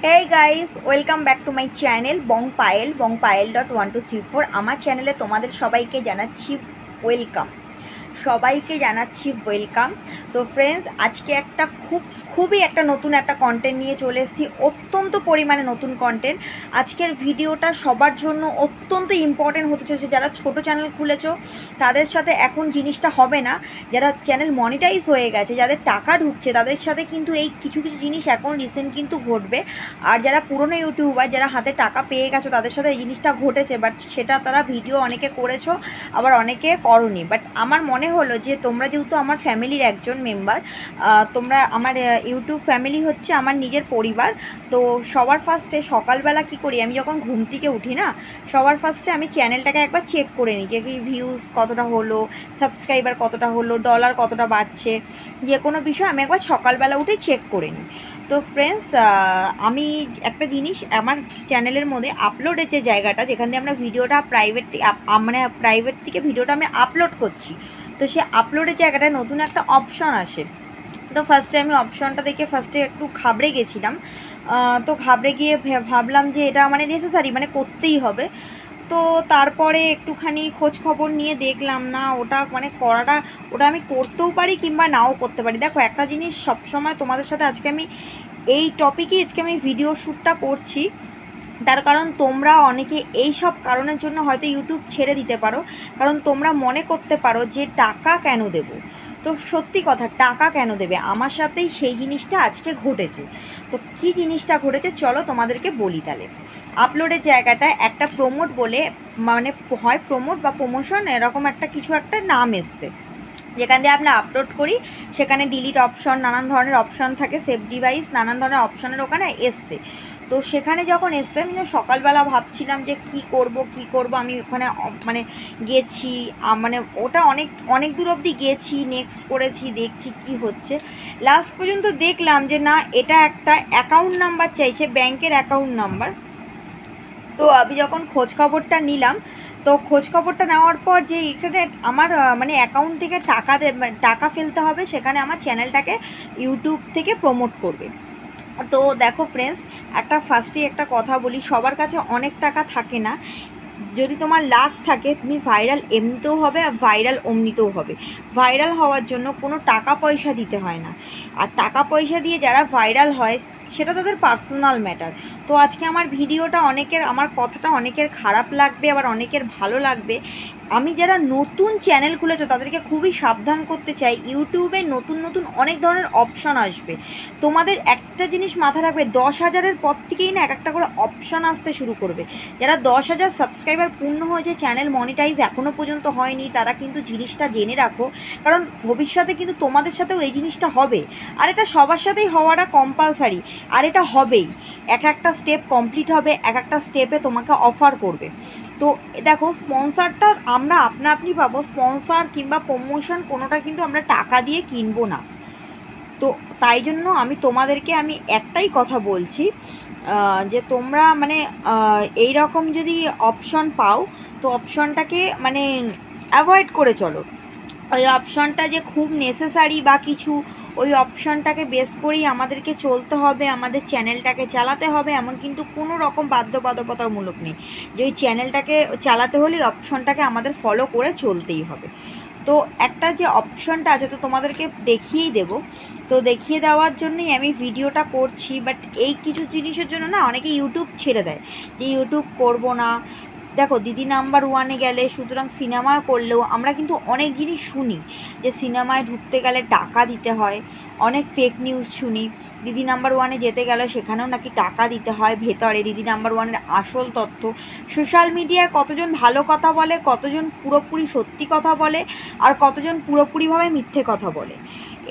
Hey guys, welcome back to my channel bongpayel.1234 আমার চ্যানেলে তোমাদের সবাইকে জানাচ্ছি ওয়েলকাম। তো ফ্রেন্ডস, আজকে একটা খুবই একটা নতুন একটা কন্টেন্ট নিয়ে চলে এসেছি, অত্যন্ত পরিমাণে নতুন কন্টেন্ট। আজকের ভিডিওটা সবার জন্য অত্যন্ত ইম্পর্টেন্ট হতে চলেছে। যারা ছোট চ্যানেল খুলেছো তাদের সাথে এখন জিনিসটা হবে না, যারা চ্যানেল মনিটাইজ হয়ে গেছে, যাদের টাকা ঢুকছে তাদের সাথে কিন্তু এই কিছু জিনিস এখন রিসেন্ট কিন্তু ঘটবে। আর যারা পুরনো ইউটিউবার, যারা হাতে টাকা পেয়ে গেছো তাদের সাথে এই জিনিসটা ঘটেছে, বাট সেটা তারা ভিডিও অনেকে করেছো, আবার অনেকে করনি। বাট আমার মনে হলো যে তোমরা যেহেতু আমার ফ্যামিলির একজন মেম্বার, তোমরা আমার ইউটিউব ফ্যামিলি হচ্ছে আমার নিজের পরিবার। তো সবার ফার্স্টে সকালবেলা কি করি, আমি যখন ঘুম থেকে উঠি না, সবার ফার্স্টে আমি চ্যানেলটাকে একবার চেক করে নিই যে কি ভিউজ কতটা হলো, সাবস্ক্রাইবার কতটা হলো, ডলার কতটা বাড়ছে, যে কোনো বিষয় আমি একবার সকালবেলা উঠে চেক করে নিই। তো ফ্রেন্ডস, আমি একটা জিনিস আমার চ্যানেলের মধ্যে আপলোডের যে জায়গাটা, যেখান দিয়ে আমরা ভিডিওটা প্রাইভেট থেকে ভিডিওটা আমি আপলোড করছি, তো সে আপলোডের জায়গাটায় নতুন একটা অপশন আসে। তো ফার্স্টে আমি অপশনটা দেখে একটু ঘাবড়ে গেছিলাম। তো ঘাবড়ে গিয়ে ভাবলাম যে এটা মানে নেসেসারি, মানে করতেই হবে। তো তারপরে একটুখানি খোঁজ খবর নিয়ে দেখলাম না ওটা মানে ওটা আমি করতেও পারি কিংবা নাও করতে পারি। দেখো, একটা জিনিস সবসময় তোমাদের সাথে আজকে আমি এই টপিকে আমি ভিডিও শ্যুটটা করছি, তার কারণ তোমরা অনেকে এই সব কারণের জন্য হয়তো ইউটিউব ছেড়ে দিতে পারো, কারণ তোমরা মনে করতে পারো যে টাকা কেন দেবো। তো সত্যি কথা, টাকা কেন দেবে, আমার সাথেই সেই জিনিসটা আজকে ঘটেছে। তো কী জিনিসটা ঘটেছে চলো তোমাদেরকে বলি। তাহলে আপলোডের জায়গাটায় একটা প্রমোট বলে, মানে হয় প্রমোট বা প্রমোশন, এরকম একটা কিছু একটা নাম এসছে, যেখান দিয়ে আমরা আপলোড করি। সেখানে ডিলিট অপশন, নানান ধরনের অপশন থাকে, সেভ ডিভাইস, নানান ধরনের অপশনের ওখানে এসছে। তো সেখানে যখন এসছে, আমি সকালবেলা ভাবছিলাম যে কি করব। আমি ওখানে মানে গেছি, মানে ওটা অনেক দূর অবধি গেছি, নেক্সট করেছি, দেখছি কি হচ্ছে। লাস্ট পর্যন্ত দেখলাম যে না, এটা একটা অ্যাকাউন্ট নাম্বার চাইছে, ব্যাংকের অ্যাকাউন্ট নাম্বার। তো আমি যখন খোঁজ খবরটা নিলাম, তো খোঁজ খবরটা নেওয়ার পর যে এখানে আমার মানে অ্যাকাউন্ট থেকে টাকা ফেলতে হবে, সেখানে আমার চ্যানেলটাকে ইউটিউব থেকে প্রমোট করবে। তো দেখো ফ্রেন্ডস, ফার্স্টেই একটা কথা বলি, সবার কাছে অনেক টাকা থাকে না। যদি তোমার লাক থাকে, তুমি ভাইরাল এমনিতেও হবে আর ভাইরাল অমনিতেও হবে। ভাইরাল হওয়ার জন্য কোনো টাকা পয়সা দিতে হয় না, আর টাকা পয়সা দিয়ে যারা ভাইরাল হয় সেটা তাদের পার্সোনাল ম্যাটার। তো আজকে আমার ভিডিওটা আমার কথাটা অনেকের খারাপ লাগবে, আবার অনেকের ভালো লাগবে। আমি যারা নতুন চ্যানেল খুলেছো তাদেরকে খুবই সাবধান করতে চাই, ইউটিউবে নতুন অনেক ধরনের অপশন আসবে। তোমাদের একটা জিনিস মাথায় রাখবে, 10,000-এর পর থেকেই না একটা করে অপশন আসতে শুরু করবে। যারা 10,000 সাবস্ক্রাইবার পূর্ণ হয়েছে, চ্যানেল মনিটাইজ এখনও পর্যন্ত হয়নি, তারা কিন্তু জিনিসটা জেনে রাখো, কারণ ভবিষ্যতে কিন্তু তোমাদের সাথেও এই জিনিসটা হবে। আর এটা সবার সাথেই হওয়াটা কম্পালসারি, আর এটা হবেই। একটা স্টেপ কমপ্লিট হবে, একটা স্টেপে তোমাকে অফার করবে। তো দেখো, স্পন্সারটা আমরা আপনি পাবো, স্পন্সার কিংবা প্রমোশন কোনোটা কিন্তু আমরা টাকা দিয়ে কিনবো না। তো তাই জন্য তোমাদেরকে একটাই কথা বলছি, যে তোমরা মানে এই রকম যদি অপশন পাও, তো অপশনটাকে মানে অ্যাভয়েড করে চলো। ওই অপশনটা যে খুব নেসেসারি বা কিছু, ওই অপশনটাকে বেস করেই আমাদেরকে চলতে হবে, আমাদের চ্যানেলটাকে চালাতে হবে, এমন কিন্তু কোনো রকম বাধ্যবাধকতামূলক নেই যে ওই চ্যানেলটাকে চালাতে হলে অপশনটাকে আমাদের ফলো করে চলতেই হবে। তো একটা যে অপশনটা আছে, তো তোমাদেরকে দেখিয়েই দেবো। তো দেখিয়ে দেওয়ার জন্যই আমি ভিডিওটা করছি। বাট এই কিছু জিনিসের জন্য না অনেকে ইউটিউব ছেড়ে দেয়, যে ইউটিউব করব না। দেখো, দিদি নাম্বার 1-এ গেলে, সুতরাং সিনেমা করলেও আমরা কিন্তু অনেক জিনিস শুনি যে সিনেমায় ঢুকতে গেলে টাকা দিতে হয়, অনেক ফেক নিউজ শুনি। দিদি নাম্বার 1-এ যেতে গেলে সেখানেও নাকি টাকা দিতে হয়। ভেতরে দিদি নাম্বার 1-এর আসল তথ্য, সোশ্যাল মিডিয়ায় কতজন ভালো কথা বলে, কতজন পুরোপুরি সত্যি কথা বলে, আর কতজন পুরোপুরিভাবে মিথ্যে কথা বলে,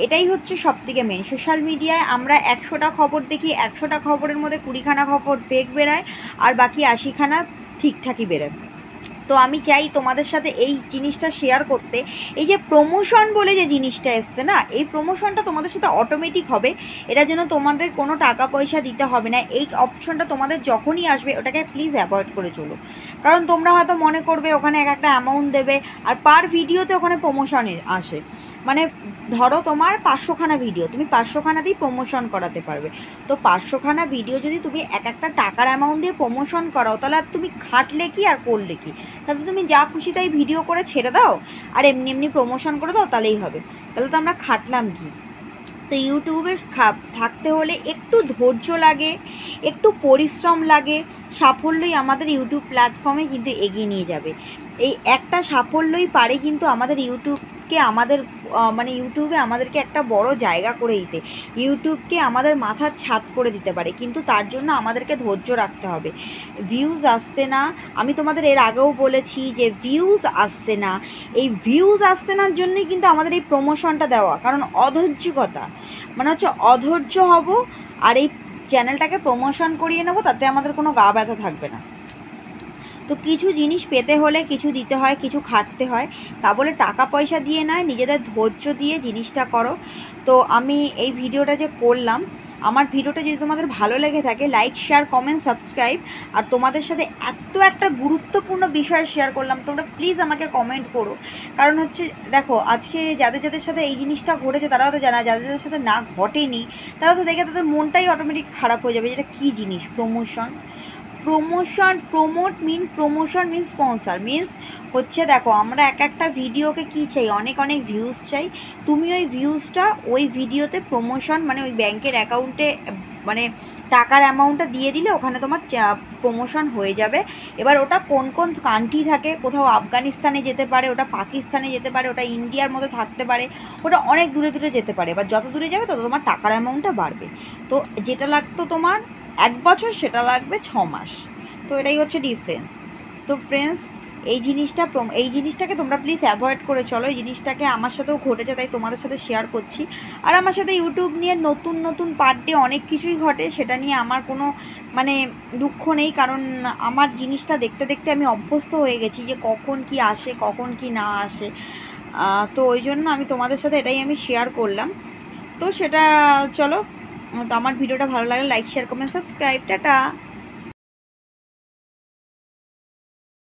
এটাই হচ্ছে সবথেকে মেন। সোশ্যাল মিডিয়ায় আমরা 100টা খবর দেখি, 100টা খবরের মধ্যে 20খানা খবর ফেক বেরায়, আর বাকি 80খানা ঠিকঠাকই বেরোয়। তো আমি চাই তোমাদের সাথে এই জিনিসটা শেয়ার করতে। এই যে প্রমোশন বলে যে জিনিসটা এসছে না, এই প্রমোশনটা তোমাদের সাথে অটোমেটিক হবে, এটার জন্য তোমাদের কোনো টাকা পয়সা দিতে হবে না। এই অপশনটা তোমাদের যখনই আসবে, ওটাকে প্লিজ অ্যাভয়েড করে চলো, কারণ তোমরা হয়তো মনে করবে ওখানে একটা অ্যামাউন্ট দেবে, আর পার ভিডিওতে ওখানে প্রমোশন আসে। মানে ধরো তোমার 500খানা ভিডিও, তুমি 500খানাতেই প্রমোশন করাতে পারবে। তো 500খানা ভিডিও যদি তুমি এক একটা টাকার অ্যামাউন্ট দিয়ে প্রমোশন করাও, তাহলে আর তুমি খাটলে কি আর করলে কি? তাহলে তুমি যা খুশি তাই ভিডিও করে ছেড়ে দাও আর এমনি এমনি প্রমোশন করে দাও, তাহলেই হবে। তাহলে তো আমরা খাটলাম কি? তো ইউটিউবে থাকতে হলে একটু ধৈর্য লাগে, একটু পরিশ্রম লাগে, সাফল্যই আমাদের ইউটিউব প্ল্যাটফর্মে কিন্তু এগিয়ে নিয়ে যাবে। এই একটা সাফল্যই পারে কিন্তু আমাদের ইউটিউবকে আমাদের মানে ইউটিউবে আমাদেরকে একটা বড় জায়গা করে দিতে, ইউটিউবকে আমাদের মাথার ছাদ করে দিতে পারে। কিন্তু তার জন্য আমাদেরকে ধৈর্য রাখতে হবে। ভিউজ আসছে না, আমি তোমাদের এর আগেও বলেছি যে ভিউজ আসছে না, এই ভিউজ আসছে নার জন্যই কিন্তু আমাদের এই প্রমোশনটা দেওয়া। কারণ অধৈর্যকতা মানে হচ্ছে অধৈর্য হব আর এই চ্যানেলটাকে প্রমোশন করিয়ে নেবো, তাতে আমাদের কোনো গা ব্যথা থাকবে না। তো কিছু জিনিস পেতে হলে কিছু দিতে হয়, কিছু খাটতে হয়। তা বলে টাকা পয়সা দিয়ে নয়, নিজেদের ধৈর্য দিয়ে জিনিসটা করো। তো আমি এই ভিডিওটা যে করলাম, আমার ভিডিওটা যদি তোমাদের ভালো লেগে থাকে, লাইক, শেয়ার, কমেন্ট, সাবস্ক্রাইব। আর তোমাদের সাথে একটা গুরুত্বপূর্ণ বিষয় শেয়ার করলাম, তোমরা প্লিজ আমাকে কমেন্ট করো। কারণ হচ্ছে দেখো, আজকে যাদের যাদের সাথে এই জিনিসটা ঘটেছে তারাও তো জানা, যাদের যাদের সাথে না ঘটেনি তারা তো দেখে তাদের মনটাই অটোমেটিক খারাপ হয়ে যাবে। যেটা কী জিনিস? প্রমোশন। প্রমোট প্রমোশন মিন স্পন্সার মিনস হচ্ছে, দেখো আমরা একটা ভিডিওকে কী চাই? অনেক অনেক ভিউজ চাই। তুমি ওই ভিউজটা ওই ভিডিওতে প্রমোশন মানে ওই ব্যাংকের অ্যাকাউন্টে মানে টাকার অ্যামাউন্টটা দিয়ে দিলে ওখানে তোমার প্রমোশন হয়ে যাবে। এবার ওটা কোন কোন কান্ট্রি থাকে, কোথাও আফগানিস্তানে যেতে পারে, ওটা পাকিস্তানে যেতে পারে, ওটা ইন্ডিয়ার মধ্যে থাকতে পারে, ওটা অনেক দূরে দূরে যেতে পারে। এবার যত দূরে যাবে তত তোমার টাকার অ্যামাউন্টটা বাড়বে। তো যেটা লাগতো তোমার 1 বছর, সেটা লাগবে 6 মাস। তো এটাই হচ্ছে ডিফারেন্স। তো ফ্রেন্ডস, এই জিনিসটাকে তোমরা প্লিজ অ্যাভয়েড করে চলো। এই জিনিসটাকে আমার সাথেও ঘটেছে, তাই তোমাদের সাথে শেয়ার করছি। আর আমার সাথে ইউটিউব নিয়ে নতুন নতুন পার ডে অনেক কিছুই ঘটে, সেটা নিয়ে আমার কোনো মানে দুঃখ নেই। কারণ আমার জিনিসটা দেখতে দেখতে আমি অভ্যস্ত হয়ে গেছি যে কখন কি আসে, কখন কি না আসে। তো ওই জন্য আমি তোমাদের সাথে এটাই আমি শেয়ার করলাম। তো সেটা চলো, তো আমার ভিডিওটা ভালো লাগলে like, share, comment, subscribe. Tata.